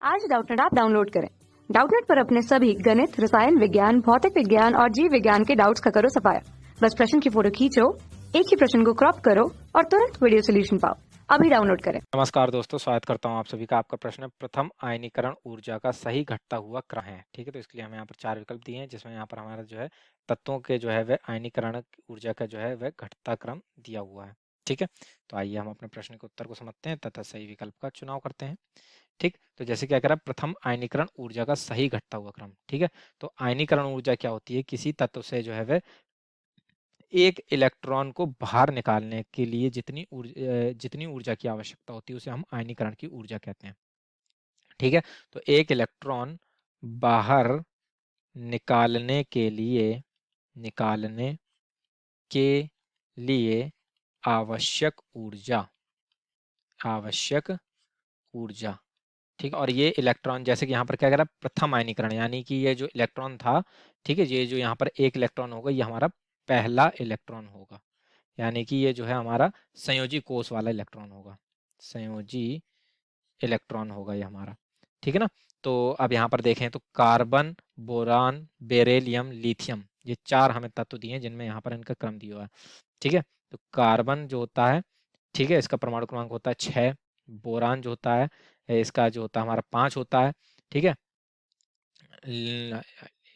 आज Doubtnut app download करें। Doubtnut पर अपने सभी गणित, रसायन विज्ञान, भौतिक विज्ञान और जीव विज्ञान के डाउट्स का करो सफाया। बस प्रश्न की फोटो खींचो, एक ही प्रश्न को क्रॉप करो और तुरंत वीडियो सोल्यूशन पाओ। अभी डाउनलोड करें। नमस्कार दोस्तों, स्वागत करता हूं आप सभी का। आपका प्रश्न है, प्रथम आयनीकरण ऊर्जा का सही घटता हुआ क्रम है। ठीक है, तो इसके लिए हमें यहाँ पर 4 विकल्प दिए हैं, जिसमें यहाँ पर हमारा जो है तत्वों के जो है वह आयनीकरण ऊर्जा का जो है वह घटता क्रम दिया हुआ है। ठीक है, तो आइए हम अपने प्रश्न के उत्तर को समझते हैं तथा सही विकल्प का चुनाव करते हैं। ठीक, तो जैसे क्या कह रहा है, प्रथम आयनीकरण ऊर्जा का सही घटता हुआ क्रम। ठीक है, तो आयनीकरण ऊर्जा क्या होती है? किसी तत्व से जो है वह एक इलेक्ट्रॉन को बाहर निकालने के लिए जितनी ऊर्जा की आवश्यकता होती है उसे हम आयनीकरण की ऊर्जा कहते हैं। ठीक है, तो एक इलेक्ट्रॉन बाहर निकालने के लिए आवश्यक ऊर्जा। ठीक है, और ये इलेक्ट्रॉन जैसे कि यहाँ पर क्या कह रहा है, प्रथम आयनीकरण, यानी कि ये जो इलेक्ट्रॉन था, ठीक है, ये जो यहाँ पर एक इलेक्ट्रॉन होगा, ये हमारा पहला इलेक्ट्रॉन होगा, यानी कि ये जो है हमारा संयोजी कोष वाला इलेक्ट्रॉन होगा, संयोजी इलेक्ट्रॉन होगा ये हमारा। ठीक है ना, तो अब यहाँ पर देखें तो कार्बन, बोरान, बेरिलियम, लिथियम, ये 4 हमें तत्व दिए हैं जिनमें यहाँ पर इनका क्रम दिया हुआ है। ठीक है, तो कार्बन जो होता है, ठीक है, इसका परमाणु क्रमांक होता है 6। बोरान जो होता है, इसका जो होता है हमारा 5 होता है। ठीक है,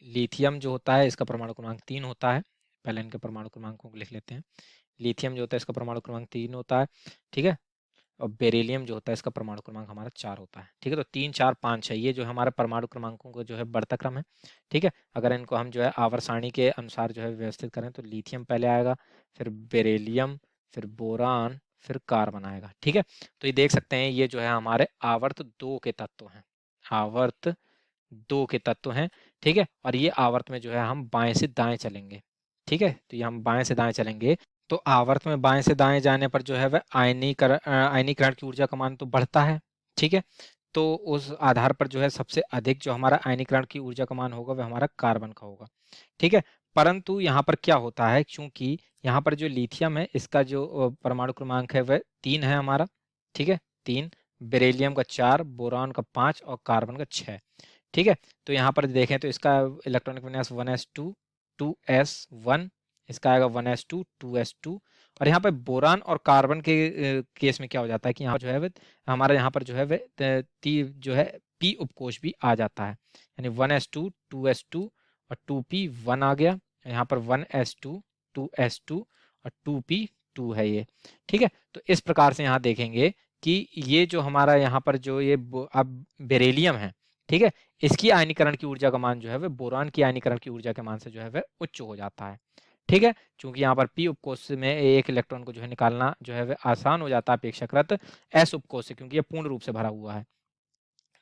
लिथियम जो होता है, इसका परमाणु क्रमांक 3 होता है। पहले इनके परमाणु क्रमांकों को लिख लेते हैं। लिथियम जो होता है, इसका परमाणु क्रमांक 3 होता है। ठीक है, और बेरिलियम जो होता है, इसका परमाणु क्रमांक हमारा 4 होता है। ठीक है, तो 3, 4, 5, 6 ये जो हमारे परमाणु क्रमांकों का जो है बढ़ता क्रम है। ठीक है, अगर इनको हम जो है आवर्त सारणी के अनुसार जो है व्यवस्थित करें तो लिथियम पहले आएगा, फिर बेरिलियम, फिर बोरान, फिर कार्बन आएगा। ठीक है, तो ये देख सकते हैं ये जो है हमारे आवर्त 2 के तत्व हैं, आवर्त 2 के तत्व हैं। ठीक है, और ये आवर्त में जो है हम बाएं से दाएं चलेंगे। ठीक है, तो ये हम बाएं से दाएं चलेंगे तो आवर्त में बाएं से दाएं जाने पर जो है वह आयनीकरण की ऊर्जा का मान तो बढ़ता है। ठीक है, तो उस आधार पर जो है सबसे अधिक जो हमारा आयनीकरण की ऊर्जा का मान होगा वह हमारा कार्बन का होगा। ठीक है, परंतु यहाँ पर क्या होता है, क्योंकि यहाँ पर जो लिथियम है इसका जो परमाणु क्रमांक है वह 3 है हमारा। ठीक है, 3, बेरिलियम का 4, बोरान का 5 और कार्बन का 6। ठीक है, तो यहाँ पर देखें तो इसका इलेक्ट्रॉनिक विन्यास 1s2 2s1, इसका आएगा 1s2 2s2। और यहाँ पर बोरान और कार्बन के केस में क्या हो जाता है कि यहाँ जो है वह हमारा यहाँ पर जो है वह जो है p उपकोष भी आ जाता है, यानी 1s2 2s2 और 2p1 आ गया। यहाँ पर 1s2 2s2 और 2p2 है ये। ठीक है, तो इस प्रकार से यहाँ देखेंगे कि ये जो हमारा यहाँ पर जो ये अब बेरिलियम है, ठीक है, इसकी आयनीकरण की ऊर्जा का मान जो है वह बोरान की आयनीकरण की ऊर्जा के मान से जो है वह उच्च हो जाता है। ठीक है, चूंकि यहाँ पर p उपकोष में एक इलेक्ट्रॉन को जो है निकालना जो है वह आसान हो जाता है अपेक्षाकृत s उपकोष से, क्योंकि यह पूर्ण रूप से भरा हुआ है।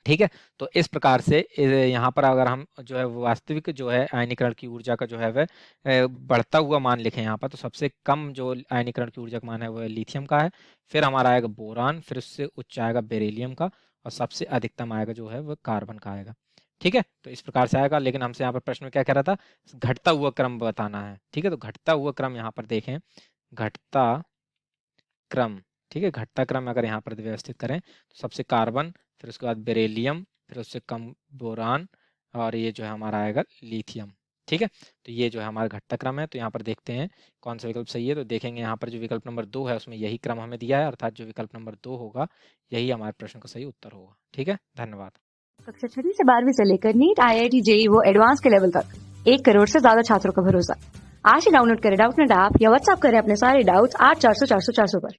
ठीक है, तो इस प्रकार से यहाँ पर अगर हम जो है वास्तविक जो है आयनीकरण की ऊर्जा का जो है वह बढ़ता हुआ मान लिखें यहाँ पर, तो सबसे कम जो आयनीकरण की ऊर्जा का मान है वह लिथियम का है, फिर हमारा आएगा बोरान, फिर उससे उच्च आएगा बेरिलियम का, और सबसे अधिकतम आएगा जो है वह कार्बन का आएगा। ठीक है, तो इस प्रकार से आएगा, लेकिन हमसे यहाँ पर प्रश्न में क्या कह रहा था, घटता हुआ क्रम बताना है। ठीक है, तो घटता हुआ क्रम यहाँ पर देखें, घटता क्रम, ठीक है, घटता क्रम अगर यहाँ पर व्यवस्थित करें तो सबसे कार्बन, फिर उसके बाद बेरिलियम, फिर उससे कम बोरान, और ये जो है हमारा आएगा लिथियम। ठीक है, तो ये जो है हमारा घटता क्रम है। तो यहाँ पर देखते हैं कौन सा विकल्प सही है, तो देखेंगे यहाँ पर जो विकल्प नंबर 2 है उसमें यही क्रम हमें दिया है, अर्थात जो विकल्प नंबर 2 होगा यही हमारे प्रश्न का सही उत्तर होगा। ठीक है, धन्यवाद। कक्षा 6 से 12वीं से लेकर नीट, IIT, JEE वो एडवांस के लेवल तक 1 करोड़ से ज्यादा छात्रों का भरोसा। आज ही डाउनलोड करें डाउटनेट ऐप या व्हाट्सएप करें अपने सारे डाउट्स 8400 400 400 पर।